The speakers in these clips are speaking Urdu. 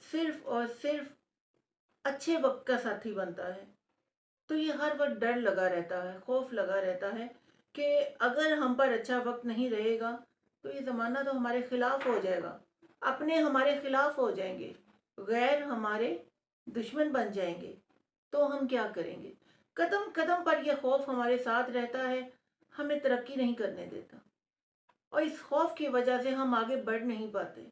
صرف اور صرف اچھے وقت کا ساتھی بنتا ہے. تو یہ ہر وقت ڈر لگا رہتا ہے، خوف لگا رہتا ہے کہ اگر ہم پر اچھا وقت نہیں رہے گا تو یہ زمانہ تو ہمارے خلاف ہو جائے گا، اپنے ہمارے خلاف ہو جائیں گے، غیر ہمارے دشمن بن جائیں گے. تو ہم کیا کریں گے؟ قدم قدم پر یہ خوف ہمارے ساتھ رہتا ہے، ہمیں ترقی نہیں کرنے دیتا، اور اس خوف کی وجہ سے ہم آگے بڑھ نہیں پاتے.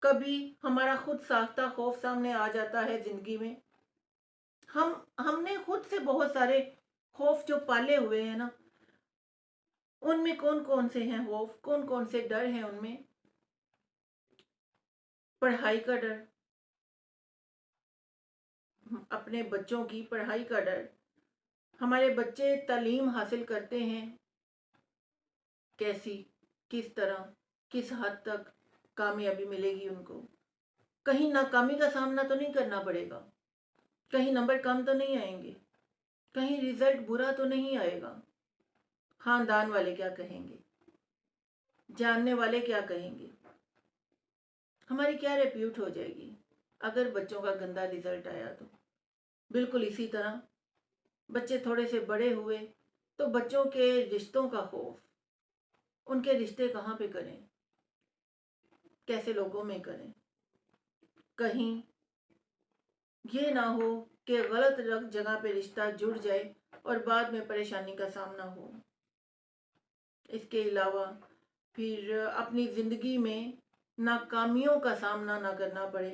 کبھی ہمارا خود ساختہ خوف سامنے آ جاتا ہے زندگی میں. ہم نے خود سے بہت سارے خوف جو پالے ہوئے ہیں نا، ان میں کون کون سے ہیں خوف، کون کون سے ڈر ہیں ان میں؟ پڑھائی کا ڈر، اپنے بچوں کی پڑھائی کا ڈر. ہمارے بچے تعلیم حاصل کرتے ہیں کیسی، کس طرح، کس حد تک کامیابی ملے گی ان کو؟ کہیں ناکامی کا سامنا تو نہیں کرنا پڑے گا، کہیں نمبر کم تو نہیں آئیں گے، کہیں رزلٹ برا تو نہیں آئے گا؟ خاندان والے کیا کہیں گے؟ جاننے والے کیا کہیں گے؟ ہماری کیا ریپیوٹ ہو جائے گی اگر بچوں کا گندا رزلٹ آیا تو؟ بالکل اسی طرح بچے تھوڑے سے بڑے ہوئے تو بچوں کے رشتوں کا خوف، ان کے رشتے کہاں پہ کریں، کیسے لوگوں میں کریں، کہیں یہ نہ ہو کہ غلط جگہ پہ رشتہ جڑ جائے اور بعد میں پریشانی کا سامنا ہو. اس کے علاوہ پھر اپنی زندگی میں ناکامیوں کا سامنا نہ کرنا پڑے.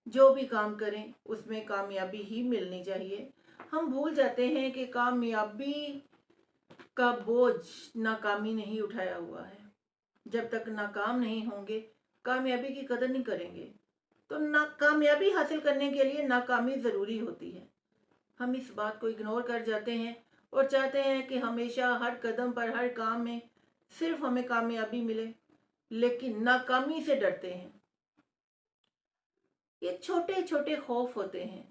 جو بھی کام کریں اس میں کامیابی ہی ملنی چاہیے. ہم بھول جاتے ہیں کہ کامیابی کا بوجھ ناکامی نہیں اٹھایا ہوا ہے. جب تک ناکام نہیں ہوں گے کامیابی کی قدر نہیں کریں گے. تو کامیابی حاصل کرنے کے لیے ناکامی ضروری ہوتی ہے. ہم اس بات کو اگنور کر جاتے ہیں اور چاہتے ہیں کہ ہمیشہ ہر قدم پر، ہر کام میں صرف ہمیں کامیابی ملے، لیکن ناکامی سے ڈرتے ہیں. یہ چھوٹے چھوٹے خوف ہوتے ہیں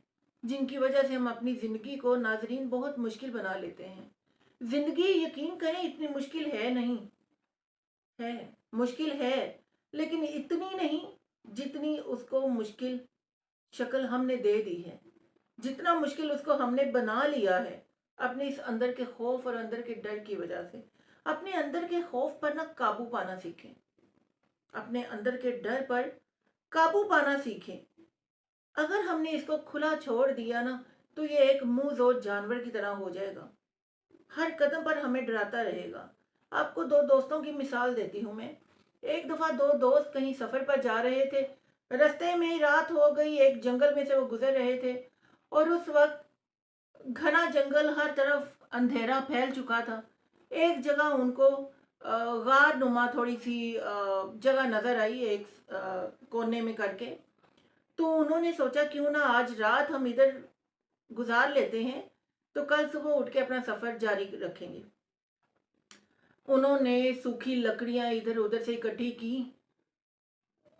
جن کی وجہ سے ہم اپنی زندگی کو، ناظرین، بہت مشکل بنا لیتے ہیں. زندگی یقین کریں اتنی مشکل ہے نہیں، ہے مشکل ہے لیکن اتنی نہیں جتنی اس کو مشکل شکل ہم نے دے دی ہے، جتنا مشکل اس کو ہم نے بنا لیا ہے اپنے اس اندر کے خوف اور اندر کے ڈر کی وجہ سے. اپنے اندر کے خوف پر نہ قابو پانا سیکھیں، اپنے اندر کے ڈر پر قابو پانا سیکھیں. اگر ہم نے اس کو کھلا چھوڑ دیا نا تو یہ ایک منہ زور جانور کی طرح ہو جائے گا، ہر قدم پر ہمیں ڈراتا رہے گا. آپ کو دو دوستوں کی مثال دیتی ہوں میں. ایک دفعہ دو دوست کہیں سفر پر جا رہے تھے، رستے میں ہی رات ہو گئی. ایک جنگل میں سے وہ گزر رہے تھے اور اس وقت گھنا جنگل، ہر طرف اندھیرا پھیل چکا تھا. ایک جگہ ان کو غار نما تھوڑی سی جگہ نظر آئی، ایک کونے میں کر کے. تو انہوں نے سوچا کیوں نہ آج رات ہم ادھر گزار لیتے ہیں تو کل صبح اٹھ کے اپنا سفر جاری رکھیں گے. انہوں نے سوکھی لکڑیاں ادھر ادھر سے اکٹھی کی،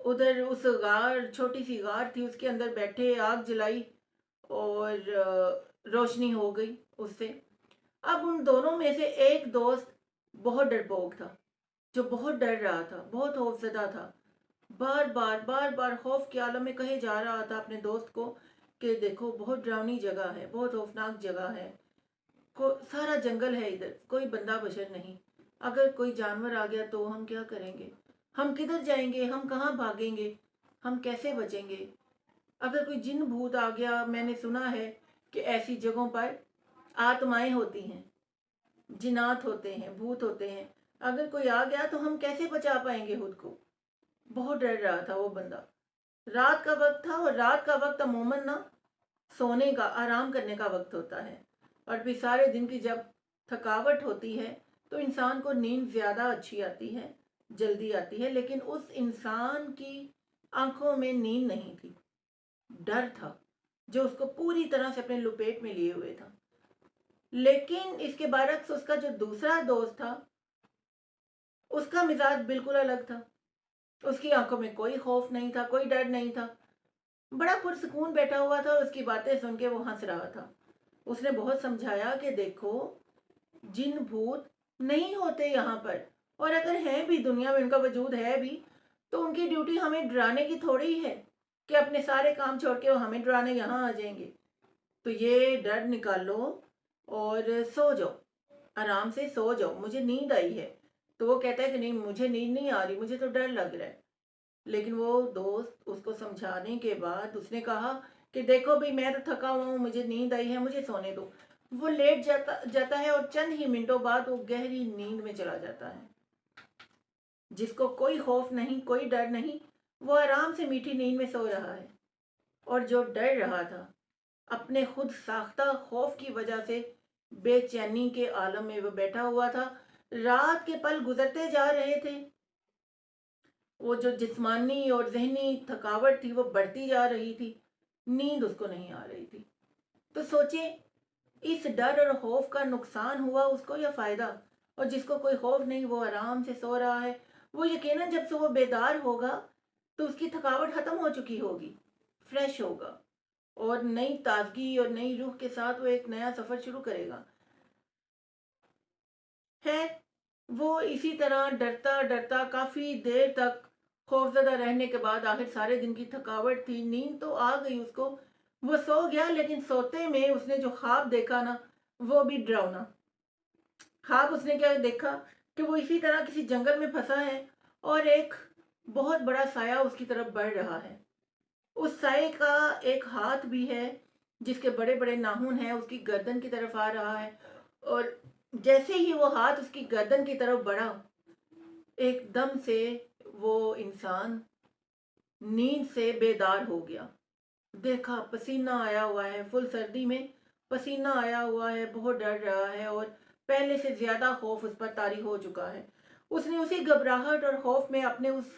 ادھر اس غار، چھوٹی سی غار تھی، اس کے اندر بیٹھے، آگ جلائی اور روشنی ہو گئی اس سے. اب ان دونوں میں سے ایک دوست بہت ڈرپوک تھا، جو بہت ڈر رہا تھا، بہت خوف زدہ تھا. بار بار خوف کے عالم میں کہے جا رہا تھا اپنے دوست کو کہ دیکھو بہت ڈراؤنی جگہ ہے، بہت خوفناک جگہ ہے، سارا جنگل ہے، ادھر کوئی بندہ بشر نہیں، اگر کوئی جانور آ گیا تو ہم کیا کریں گے؟ ہم کدھر جائیں گے؟ ہم کہاں بھاگیں گے؟ ہم کیسے بچیں گے؟ اگر کوئی جن بھوت آ گیا، میں نے سنا ہے کہ ایسی جگہوں پر آتمائیں ہوتی ہیں، جنات ہوتے ہیں، بھوت ہوتے ہیں. اگر کوئی آ گیا تو ہم کیسے بچا پائیں گے خود کو؟ بہت ڈر رہا تھا وہ بندہ. رات کا وقت تھا اور رات کا وقت عموماً نا سونے کا، آرام کرنے کا وقت ہوتا ہے. اور پھر سارے دن کی جب تھکاوٹ ہوتی ہے تو انسان کو نیند زیادہ اچھی آتی ہے، جلدی آتی ہے. لیکن اس انسان کی آنکھوں میں نیند نہیں تھی، ڈر تھا جو اس کو پوری طرح سے اپنے لپیٹ میں لیے ہوئے تھا. لیکن اس کے برعکس اس کا جو دوسرا دوست تھا، اس کا مزاج بالکل الگ تھا. اس کی آنکھوں میں کوئی خوف نہیں تھا، کوئی ڈر نہیں تھا، بڑا پرسکون بیٹھا ہوا تھا اور اس کی باتیں سن کے وہ ہنس رہا تھا. اس نے بہت سمجھایا کہ دیکھو جن بھوت نہیں ہوتے یہاں پر، اور اگر ہیں بھی، دنیا میں ان کا وجود ہے بھی، تو ان کی ڈیوٹی ہمیں ڈرانے کی تھوڑی ہے. کہ اپنے سارے کام چھوڑ کے وہ ہمیں ڈرانے یہاں آ جائیں گے. تو یہ ڈر نکال لو اور سو جاؤ، آرام سے سو جاؤ، مجھے نیند آئی ہے. تو وہ کہتا ہے کہ نہیں مجھے نیند نہیں آ رہی، مجھے تو ڈر لگ رہا ہے. لیکن وہ دوست اس کو سمجھانے کے بعد اس نے کہا کہ دیکھو بھائی میں تو تھکا ہوا ہوں، مجھے نیند آئی ہے، مجھے سونے دو. وہ لیٹ جاتا ہے اور چند ہی منٹوں بعد وہ گہری نیند میں چلا جاتا ہے. جس کو کوئی خوف نہیں، کوئی ڈر نہیں، وہ آرام سے میٹھی نیند میں سو رہا ہے. اور جو ڈر رہا تھا اپنے خود ساختہ خوف کی وجہ سے بے چینی کے عالم میں وہ بیٹھا ہوا تھا. رات کے پل گزرتے جا رہے تھے، وہ جو جسمانی اور ذہنی تھکاوٹ تھی وہ بڑھتی جا رہی تھی، نیند اس کو نہیں آ رہی تھی. تو سوچیں اس ڈر اور خوف کا نقصان ہوا اس کو یا فائدہ؟ اور جس کو کوئی خوف نہیں وہ آرام سے سو رہا ہے، وہ یقیناً جب سے وہ بیدار ہوگا تو اس کی تھکاوٹ ختم ہو چکی ہوگی، فریش ہوگا اور نئی تازگی اور نئی روح کے ساتھ وہ ایک نیا سفر شروع کرے گا. ہے وہ اسی طرح ڈرتا ڈرتا کافی دیر تک خوفزدہ رہنے کے بعد آخر سارے دن کی تھکاوٹ تھی، نیند تو آ گئی اس کو، وہ سو گیا. لیکن سوتے میں اس نے جو خواب دیکھا نا وہ بھی ڈراؤنا خواب. اس نے کیا دیکھا کہ وہ اسی طرح کسی جنگل میں پھنسا ہے اور ایک بہت بڑا سایہ اس کی طرف بڑھ رہا ہے. اس سائے کا ایک ہاتھ بھی ہے جس کے بڑے بڑے ناخن ہیں، اس کی گردن کی طرف آ رہا ہے. اور جیسے ہی وہ ہاتھ اس کی گردن کی طرف بڑھا ایک دم سے وہ انسان نیند سے بیدار ہو گیا. دیکھا پسینہ آیا ہوا ہے، فل سردی میں پسینہ آیا ہوا ہے، بہت ڈر رہا ہے اور پہلے سے زیادہ خوف اس پر طاری ہو چکا ہے. اس نے اسی گھبراہٹ اور خوف میں اپنے اس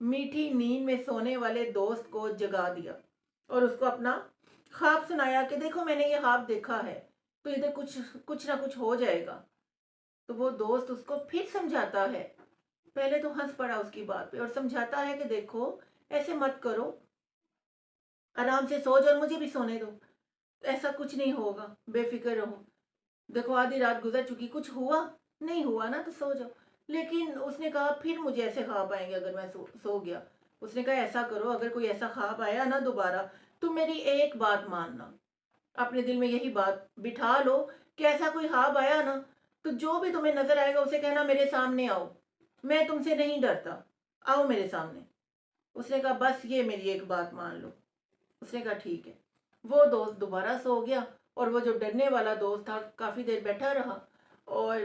میٹھی نیند میں سونے والے دوست کو جگا دیا اور اس کو اپنا خواب سنایا کہ دیکھو میں نے یہ خواب دیکھا ہے، تو ادھر کچھ نہ کچھ ہو جائے گا. تو وہ دوست اس کو پھر سمجھاتا ہے، پہلے تو ہنس پڑا اس کی بات پہ اور سمجھاتا ہے کہ دیکھو ایسے مت کرو، آرام سے سو جاؤ، مجھے بھی سونے دو، ایسا کچھ نہیں ہوگا، بے فکر رہو. دیکھو آدھی رات گزر چکی، کچھ ہوا نہیں ہوا نا تو سو جاؤ. لیکن اس نے کہا پھر مجھے ایسے خواب آئیں گے اگر میں سو گیا. اس نے کہا ایسا کرو اگر کوئی ایسا خواب آیا نا دوبارہ تو میری ایک بات ماننا، اپنے دل میں یہی بات بٹھا لو کہ ایسا کوئی خواب آیا نا تو جو بھی تمہیں نظر آئے گا اسے کہنا میرے سامنے آؤ، میں تم سے نہیں ڈرتا، آؤ میرے سامنے. اس نے کہا بس یہ میری ایک بات مان لو. اس نے کہا ٹھیک ہے. وہ دوست دوبارہ سو گیا اور وہ جو ڈرنے والا دوست تھا کافی دیر بیٹھا رہا اور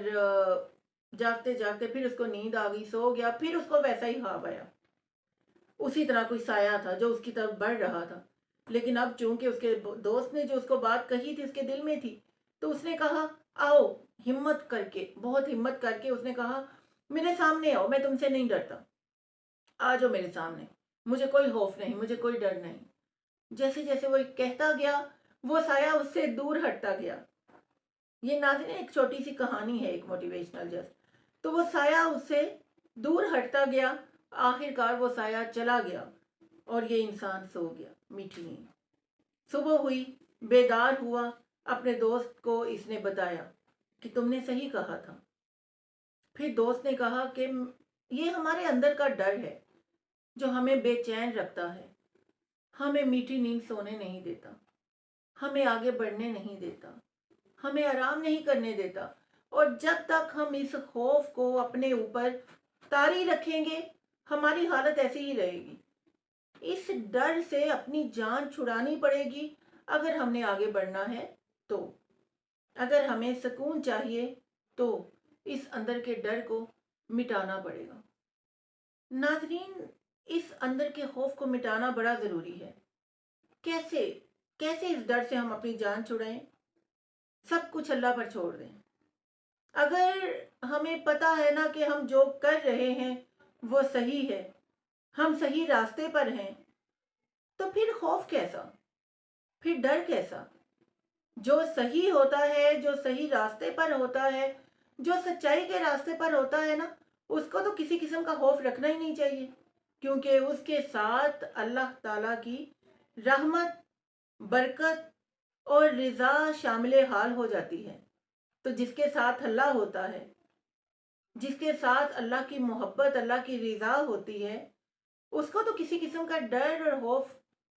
جاگتے جاگتے پھر اس کو نیند آ گئی، سو گیا. پھر اس کو ویسا ہی خواب آیا، اسی طرح کوئی سایہ تھا جو اس کی طرف بڑھ رہا تھا. لیکن اب چونکہ اس کے دوست نے جو اس کو بات کہی تھی اس کے دل میں تھی، تو اس نے کہا آؤ، ہمت کر کے، بہت ہمت کر کے اس نے کہا میرے سامنے آؤ، میں تم سے نہیں ڈرتا، آ جاؤ میرے سامنے، مجھے کوئی خوف نہیں، مجھے کوئی ڈر نہیں. جیسے جیسے وہ کہتا گیا وہ سایہ اس سے دور ہٹتا گیا. یہ ناظرین ایک چھوٹی سی کہانی ہے، ایک موٹیویشنل جسٹ. تو وہ سایہ اس سے دور ہٹتا گیا، آخر کار وہ سایہ چلا گیا اور یہ انسان سو گیا میٹھی نیند. صبح ہوئی، بیدار ہوا، اپنے دوست کو اس نے بتایا کہ تم نے صحیح کہا تھا. پھر دوست نے کہا کہ یہ ہمارے اندر کا ڈر ہے جو ہمیں بے چین رکھتا ہے، ہمیں میٹھی نیند سونے نہیں دیتا، ہمیں آگے بڑھنے نہیں دیتا، ہمیں آرام نہیں کرنے دیتا. اور جب تک ہم اس خوف کو اپنے اوپر طاری رکھیں گے ہماری حالت ایسی ہی رہے گی. اس ڈر سے اپنی جان چھڑانی پڑے گی اگر ہم نے آگے بڑھنا ہے تو. اگر ہمیں سکون چاہیے تو اس اندر کے ڈر کو مٹانا پڑے گا. ناظرین اس اندر کے خوف کو مٹانا بڑا ضروری ہے. کیسے کیسے اس ڈر سے ہم اپنی جان چھڑائیں؟ سب کچھ اللہ پر چھوڑ دیں. اگر ہمیں پتا ہے نا کہ ہم جو کر رہے ہیں وہ صحیح ہے، ہم صحیح راستے پر ہیں، تو پھر خوف کیسا، پھر ڈر کیسا؟ جو صحیح ہوتا ہے، جو صحیح راستے پر ہوتا ہے، جو سچائی کے راستے پر ہوتا ہے نا، اس کو تو کسی قسم کا خوف رکھنا ہی نہیں چاہیے، کیونکہ اس کے ساتھ اللہ تعالیٰ کی رحمت، برکت اور رضا شامل حال ہو جاتی ہے. تو جس کے ساتھ اللہ ہوتا ہے، جس کے ساتھ اللہ کی محبت، اللہ کی رضا ہوتی ہے، اس کو تو کسی قسم کا ڈر اور خوف